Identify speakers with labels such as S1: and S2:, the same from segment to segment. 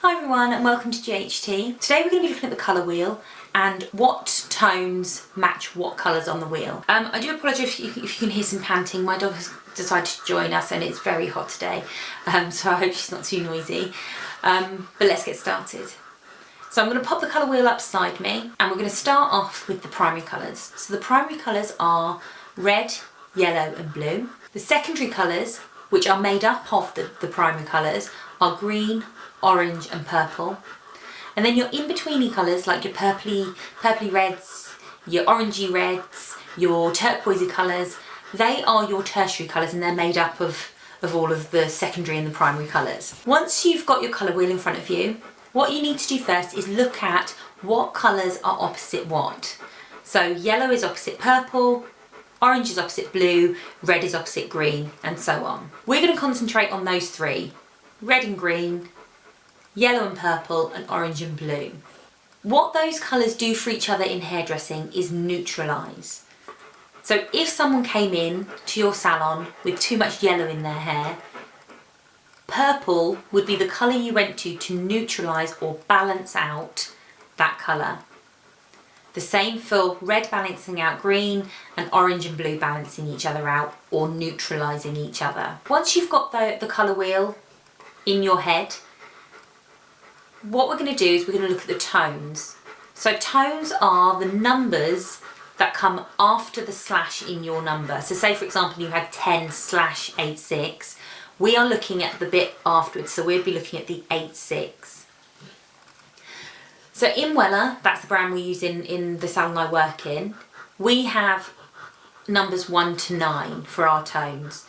S1: Hi everyone and welcome to GHT. Today we're going to be looking at the colour wheel and what tones match what colours on the wheel. I do apologise if you can hear some panting. My dog has decided to join us and it's very hot today, so I hope she's not too noisy. But let's get started. So I'm going to pop the colour wheel up beside me and we're going to start off with the primary colours. So the primary colours are red, yellow and blue. The secondary colours, which are made up of the primary colours, are green, orange and purple. And then your in-betweeny colours like your purpley reds, your orangey reds, your turquoisey colours, they are your tertiary colours and they're made up of all of the secondary and the primary colours. Once you've got your colour wheel in front of you, what you need to do first is look at what colours are opposite what. So yellow is opposite purple, orange is opposite blue, red is opposite green, and so on. We're going to concentrate on those three, red and green, yellow and purple, and orange and blue. What those colours do for each other in hairdressing is neutralise. So if someone came in to your salon with too much yellow in their hair, purple would be the colour you went to neutralise or balance out that colour. The same for red balancing out green and orange and blue balancing each other out or neutralising each other. Once you've got the colour wheel in your head, what we're going to do is we're going to look at the tones. So tones are the numbers that come after the slash in your number. So say for example you had 10/86, we are looking at the bit afterwards, so we'll be looking at the 86. So in Weller, that's the brand we use in the salon I work in, we have numbers 1 to 9 for our tones.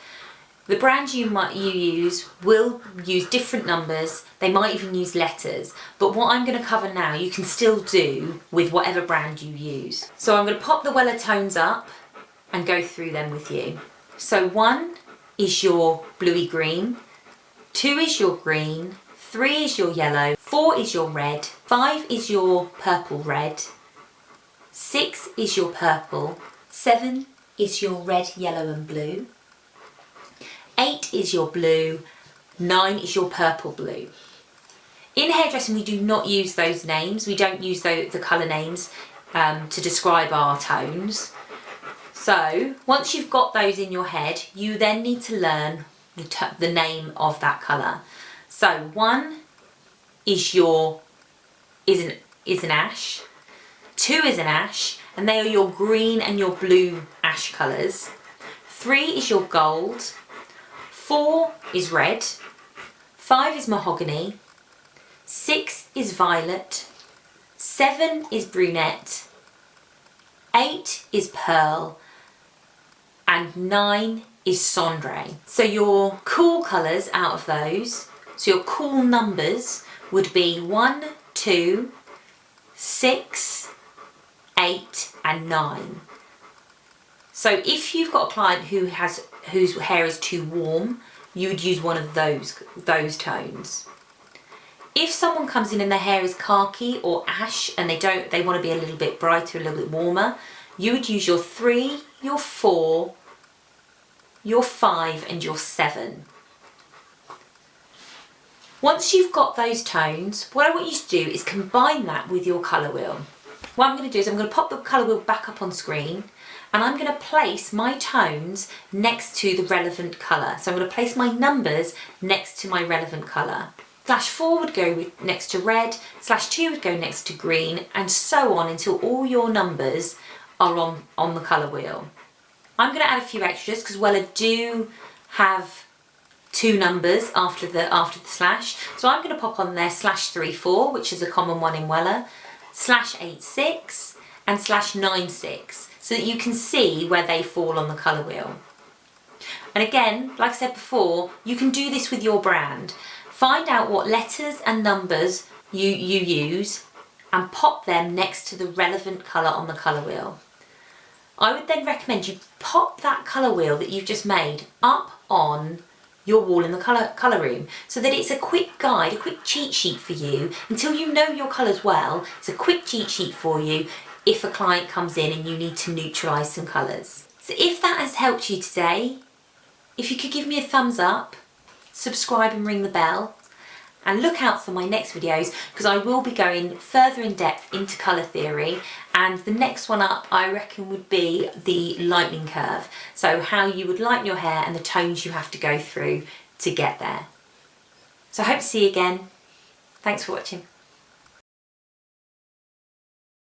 S1: The brand you use will use different numbers, they might even use letters, but what I'm going to cover now you can still do with whatever brand you use. So I'm going to pop the Weller tones up and go through them with you. So 1 is your bluey green, 2 is your green, 3 is your yellow, 4 is your red, 5 is your purple red, 6 is your purple, 7 is your red, yellow and blue, 8 is your blue, 9 is your purple blue. In hairdressing we do not use those names, we don't use the colour names to describe our tones. So once you've got those in your head, you then need to learn the name of that colour. So 1 is an ash, 2 is an ash, and they are your green and your blue ash colours. 3 is your gold, 4 is red, 5 is mahogany, 6 is violet, 7 is brunette, 8 is pearl, and 9 is cendré. So your cool colours out of those, so your cool numbers would be 1, 2, 6, 8 and 9. So if you've got a client whose hair is too warm, you would use one of those tones. If someone comes in and their hair is khaki or ash and they want to be a little bit brighter, a little bit warmer, you would use your 3, your 4, your 5 and your 7. Once you've got those tones, what I want you to do is combine that with your colour wheel. What I'm going to do is I'm going to pop the colour wheel back up on screen and I'm going to place my tones next to the relevant colour. So I'm going to place my numbers next to my relevant colour. /4 would go next to red, /2 would go next to green, and so on until all your numbers are on the colour wheel. I'm going to add a few extras because Weller do have 2 numbers after the slash. So I'm going to pop on there /34, which is a common one in Weller, /86 and /96, so that you can see where they fall on the colour wheel. And again, like I said before, you can do this with your brand. Find out what letters and numbers you use and pop them next to the relevant colour on the colour wheel. I would then recommend you pop that colour wheel that you've just made up on your wall in the colour room so that it's a quick guide, a quick cheat sheet for you until you know your colours well. It's a quick cheat sheet for you if a client comes in and you need to neutralise some colours. So if that has helped you today, if you could give me a thumbs up, subscribe and ring the bell, And look out for my next videos because I will be going further in depth into colour theory, and the next one up I reckon would be the lightening curve. So how you would lighten your hair and the tones you have to go through to get there. So I hope to see you again. Thanks for watching.